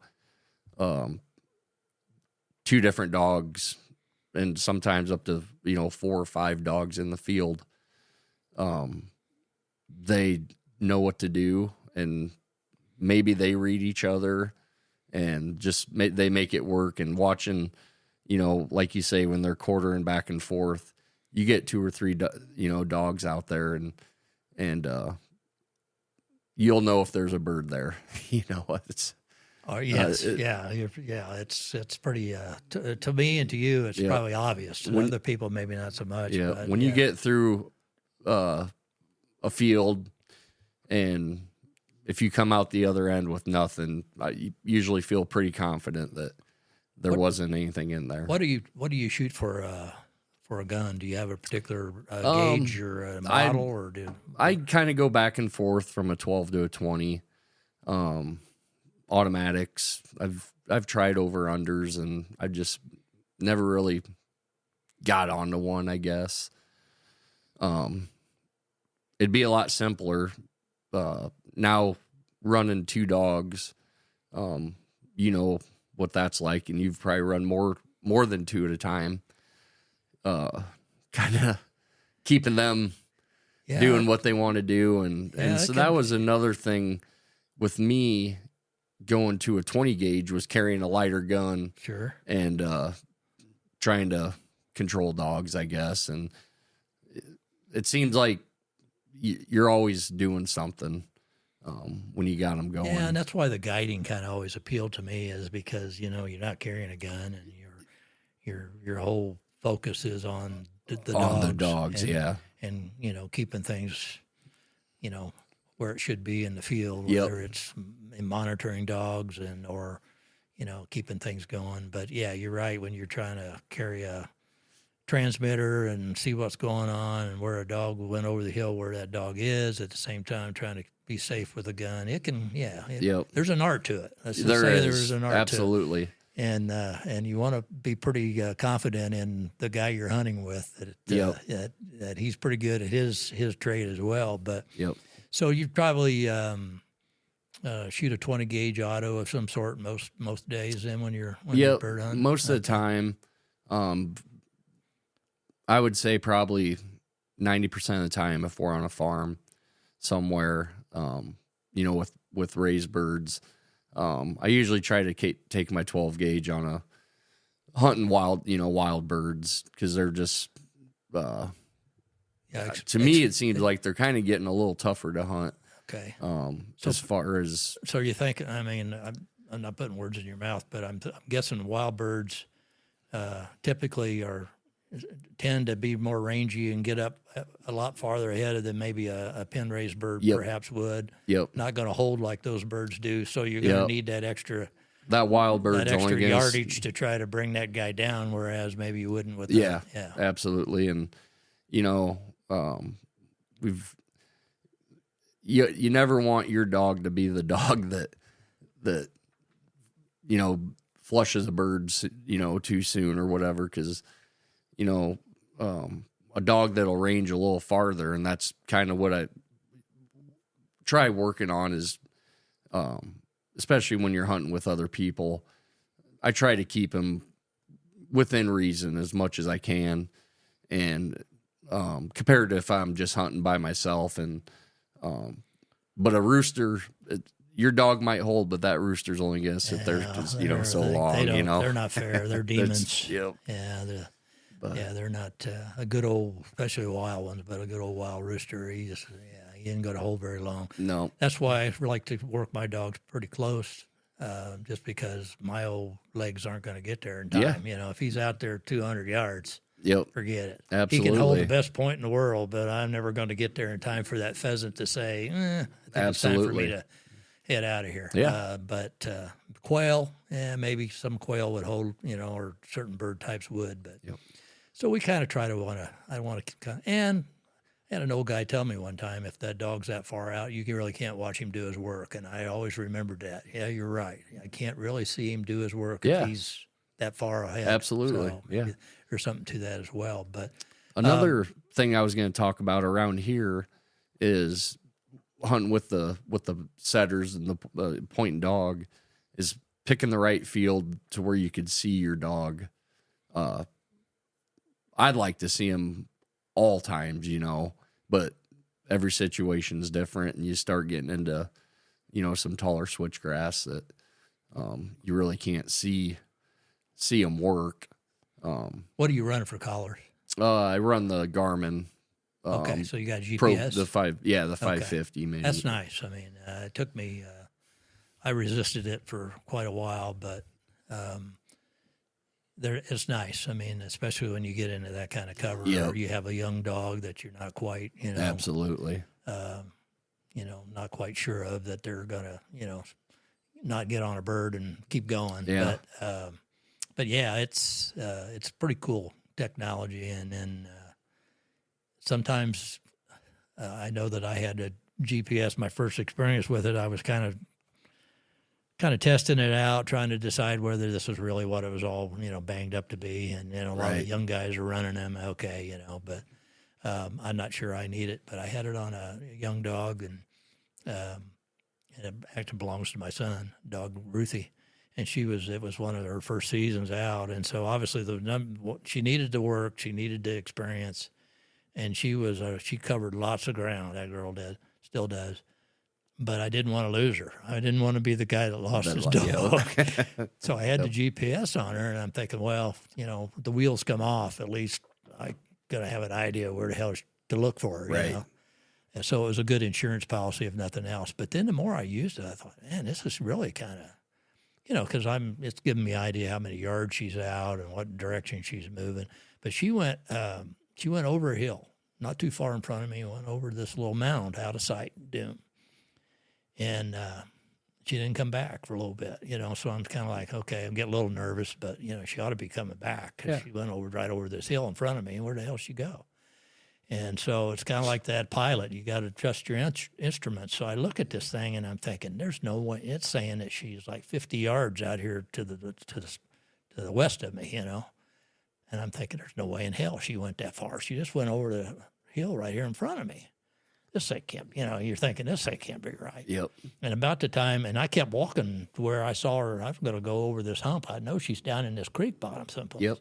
two different dogs, and sometimes up to 4 or 5 dogs in the field, they know what to do, and maybe they read each other, and they make it work. And watching, like you say, when they're quartering back and forth, you get 2 or 3 dogs out there, and you'll know if there's a bird there. It's. Oh yes, it's pretty. To me and to you, it's probably obvious. To other people, maybe not so much. Yeah, but, when you get through a field, and if you come out the other end with nothing, you usually feel pretty confident that there wasn't anything in there. What do you shoot for a gun? Do you have a particular gauge or a model, I kind of go back and forth from a 12 to a 20. Automatics. I've tried over unders, and I just never really got onto one, I guess. It'd be a lot simpler now running 2 dogs. What that's like, and you've probably run more than 2 at a time. Kind of keeping them doing what they want to do, and so that was another thing with me going to a 20 gauge, was carrying a lighter gun, sure, and trying to control dogs, I guess. And it seems like you're always doing something when you got them going. Yeah, and that's why the guiding kind of always appealed to me, is because you're not carrying a gun, and your whole focus is on the dogs, and keeping things where it should be in the field, whether it's monitoring dogs or keeping things going. But yeah, you're right, when you're trying to carry a transmitter and see what's going on and where a dog went over the hill, where that dog is, at the same time trying to be safe with a gun, it can there's an art to it. There's an art absolutely to it. And you want to be pretty confident in the guy you're hunting with, that he's pretty good at his trade as well. But so you probably shoot a 20 gauge auto of some sort most days. Then when you're bird hunting, most of the time, I would say probably 90% of the time, if we're on a farm somewhere, with raised birds. I usually try to take my 12 gauge on a hunting wild birds, because they're just, to me, it seems like they're kind of getting a little tougher to hunt. Okay. As far as So you think? I mean, I'm not putting words in your mouth, but I'm guessing wild birds typically tend to be more rangy and get up a lot farther ahead than maybe a pen raised bird Yep. perhaps would. Yep. Not going to hold like those birds do. So you're going to Yep. need that extra wild bird's only gonna yardage to try to bring that guy down, whereas maybe you wouldn't with yeah, yeah, absolutely. And you never want your dog to be the dog that flushes a bird too soon or whatever, because a dog that'll range a little farther, and that's kind of what I try working on is especially when you're hunting with other people, I try to keep them within reason as much as I can, and compared to if I'm just hunting by myself. And but a rooster, your dog might hold, but that rooster's only going to sit there so long. They're not fair. They're demons. Yep. Yeah, they're not a good old, especially wild ones, but a good old wild rooster. He didn't go to hold very long. No, that's why I like to work my dogs pretty close, just because my old legs aren't going to get there in time. Yeah. If he's out there 200 yards, yep, forget it. Absolutely, he can hold the best point in the world, but I'm never going to get there in time for that pheasant to say, I think it's time for me to head out of here. Yeah. But quail, maybe some quail would hold, or certain bird types would. But yep. So we kind of try to and I had an old guy tell me one time, if that dog's that far out, you really can't watch him do his work. And I always remembered that. Yeah, you're right. I can't really see him do his work if he's that far ahead. Absolutely. So yeah. There's something to that as well. But another thing I was going to talk about around here is hunting with the setters and the pointing dog is picking the right field to where you could see your dog. I'd like to see him all times, but every situation is different, and you start getting into, some taller switchgrass that you really can't see them work. What are you running for collars? I run the Garmin. Okay, so you got GPS? The 550 maybe. That's nice. I mean, it took me, I resisted it for quite a while, but it's nice. I mean, especially when you get into that kind of cover, or you have a young dog that you're not quite, Absolutely. Not quite sure of, that they're gonna, not get on a bird and keep going. Yeah. But yeah, it's pretty cool technology, and then sometimes I know that I had a GPS. My first experience with it, I was kind of testing it out, trying to decide whether this was really what it was all, banged up to be. And, a lot of young guys are running them. Okay. But I'm not sure I need it, but I had it on a young dog, and it actually belongs to my son, dog Ruthie. And it was one of her first seasons out. And so obviously she needed to work, she needed to experience, and she covered lots of ground. That girl still does. But I didn't want to lose her. I didn't want to be the guy that lost his dog. So I had the GPS on her, and I'm thinking, well, the wheels come off. At least I got to have an idea where the hell to look for her, right. And so it was a good insurance policy, if nothing else. But then the more I used it, I thought, man, this is really kind of, because it's giving me an idea how many yards she's out and what direction she's moving. But she went over a hill, not too far in front of me, went over this little mound out of sight, doom. And she didn't come back for a little bit, so I'm kind of like, okay, I'm getting a little nervous, but, she ought to be coming back, because she went right over this hill in front of me, and where the hell she go? And so it's kind of like that pilot. You got to trust your instruments. So I look at this thing, and I'm thinking, there's no way. It's saying that she's like 50 yards out here to the west of me, And I'm thinking, there's no way in hell she went that far. She just went over the hill right here in front of me. This thing can't, you're thinking, this thing can't be right. Yep. And about the time, and I kept walking to where I saw her. I was going to go over this hump. I know she's down in this creek bottom someplace. Yep.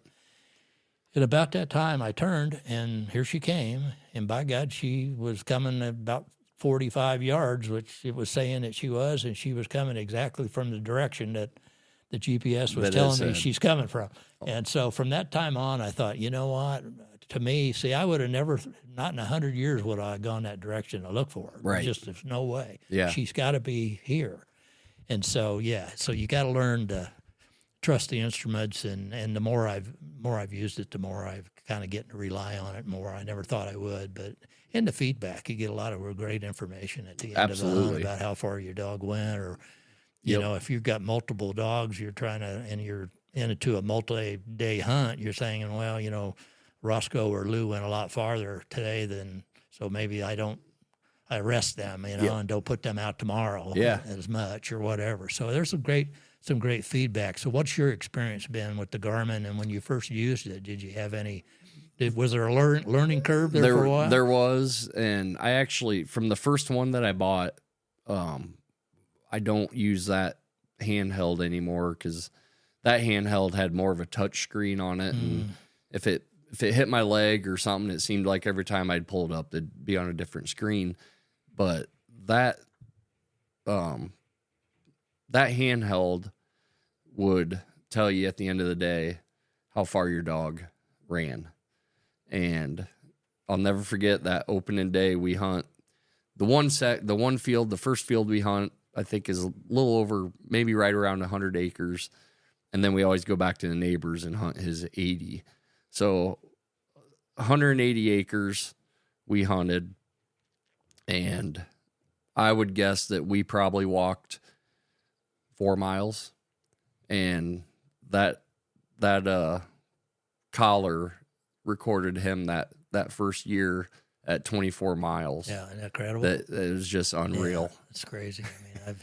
And about that time, I turned, and here she came. And by God, she was coming about 45 yards, which it was saying that she was, and she was coming exactly from the direction that the GPS was That telling me said. she's coming from. And so from that time on, I thought, you know what? To me, see, I would have never, not in 100 years would I have gone that direction to look for her. Right. Just there's no way. Yeah. She's got to be here. And so, yeah, so you got to learn to trust the instruments. And the more I've used it, the more I've kind of getting to rely on it more. I never thought I would, but in the feedback, you get a lot of real great information at the end of the hunt about how far your dog went, or you know, if you've got multiple dogs, you're trying to, and you're into a multi-day hunt, you're saying, well, you know, Roscoe or Lou went a lot farther today than, so maybe I rest them, you know, and don't put them out tomorrow as much or whatever. So there's some great feedback. So what's your experience been with the Garmin, and when you first used it, did you have was there a learning curve there for a while? There was, and I actually, from the first one that I bought, I don't use that handheld anymore because that handheld had more of a touch screen on it, and if it hit my leg or something, it seemed like every time I'd pull it up, it'd be on a different screen. But that handheld would tell you at the end of the day how far your dog ran. And I'll never forget that opening day we hunt. The first field we hunt, I think is a little over, maybe right around 100 acres. And then we always go back to the neighbors and hunt his 80. So 180 acres we hunted. And I would guess that we probably walked 4 miles. And that collar recorded him that first year at 24 miles. Yeah, isn't that incredible? That it was just unreal. Yeah, it's crazy. I mean,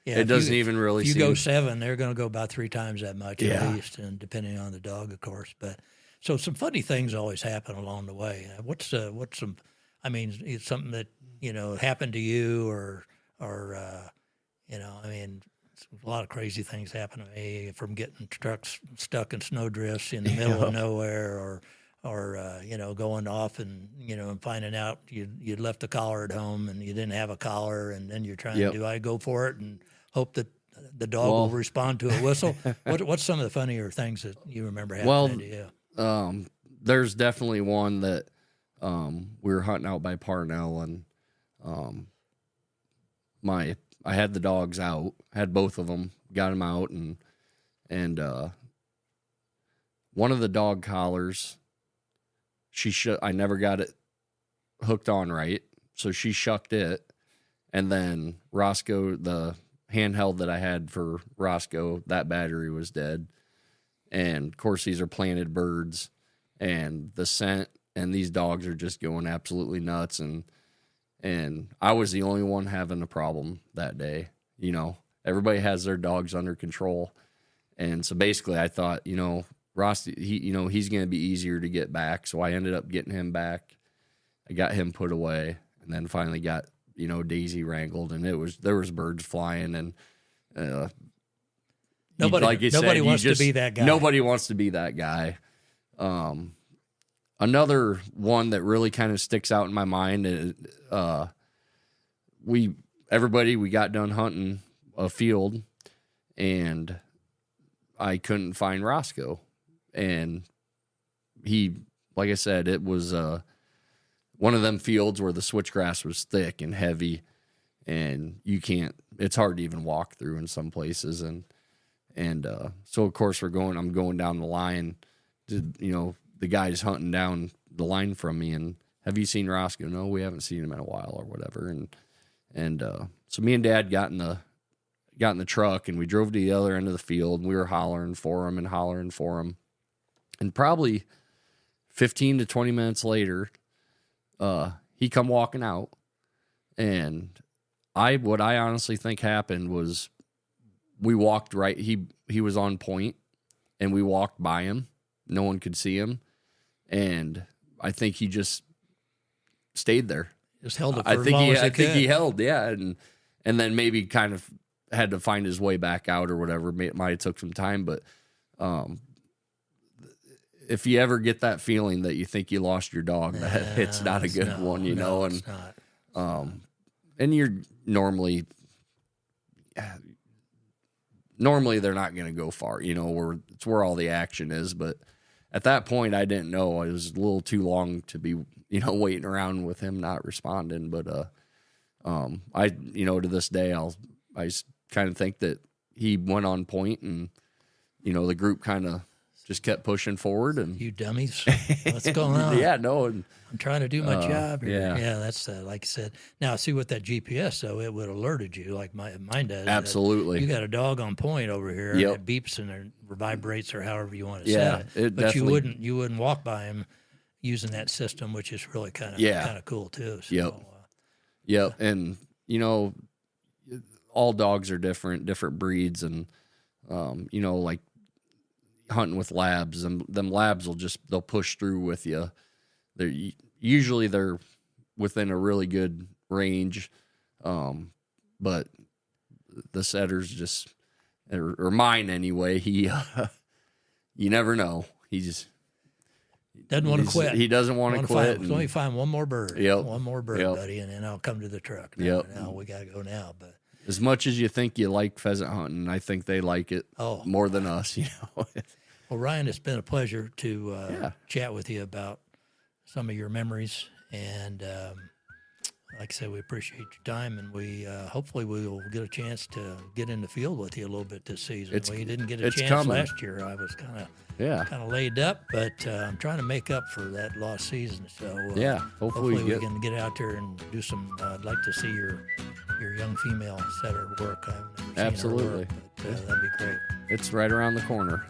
it doesn't even really. If you seem... go 7, they're going to go about 3 times that much at least, and depending on the dog, of course. But so some funny things always happen along the way. What's some? I mean, it's something that happened to you, or I mean. A lot of crazy things happen to me, from getting trucks stuck in snowdrifts in the middle of nowhere, or going off and and finding out you'd left the collar at home and you didn't have a collar, and then you're trying to do I go for it and hope that the dog will respond to a whistle. What's some of the funnier things that you remember happening to you? There's definitely one that we were hunting out by Parnell, and I had the dogs out, had both of them, got them out, and one of the dog collars, I never got it hooked on right, so she shucked it, and then Roscoe, the handheld that I had for Roscoe, that battery was dead, and of course these are planted birds, and the scent, and these dogs are just going absolutely nuts, and I was the only one having a problem that day. Everybody has their dogs under control. And so basically I thought, Ross, he's going to be easier to get back. So I ended up getting him back. I got him put away, and then finally got, Daisy wrangled, and there was birds flying, and nobody wants to be that guy. Nobody wants to be that guy. Another one that really kind of sticks out in my mind is we got done hunting a field, and I couldn't find Roscoe. And he, like I said, it was one of them fields where the switchgrass was thick and heavy, and it's hard to even walk through in some places. And so of course I'm going down the line to, the guy's hunting down the line from me, and have you seen Roscoe? No, we haven't seen him in a while, or whatever. And so me and Dad got in the truck, and we drove to the other end of the field, and we were hollering for him. And probably 15 to 20 minutes later, he come walking out, and what I honestly think happened was we walked right. He was on point, and we walked by him. No one could see him. And I think he just stayed there. Just held it for as long as he could. I think he held, yeah. And then maybe kind of had to find his way back out or whatever. It might have took some time. But if you ever get that feeling that you think you lost your dog, it's not a good one, No, and it's not. And you're normally normally they're not going to go far, it's where all the action is. But at that point, I didn't know. It was a little too long to be, waiting around with him not responding. But I, to this day, I kind of think that he went on point, and the group kind of just kept pushing forward. And you dummies, what's going on? Yeah, no, and I'm trying to do my job here. Yeah. That's like I said. Now, see, with that GPS, though, it would alerted you like mine does. Absolutely. You got a dog on point over here. Yep. And it beeps and it vibrates, or however you want to Yeah, set it. But definitely, you wouldn't walk by him using that system, which is really kind of cool too. So, Yep. Yep. And all dogs are different breeds, and like hunting with labs, and them labs they'll push through with you. They're within a really good range, but the setters just, or mine anyway, he you never know, he just doesn't want to quit. He doesn't want to quit. Let me find one more bird. Yep. One more bird, Yep. buddy, and then I'll come to the truck. Now we got to go now. But as much as you think you like pheasant hunting, I think they like it more than us. Well, Ryan, it's been a pleasure to chat with you about some of your memories, and like I said, we appreciate your time, and we hopefully we will get a chance to get in the field with you a little bit this season. We didn't get a chance coming. last year. I was kind of laid up, but I'm trying to make up for that lost season. So hopefully we can get out there and do some. I'd like to see your young female setter work. I haven't ever seen her Absolutely. work, but that'd be great. It's right around the corner.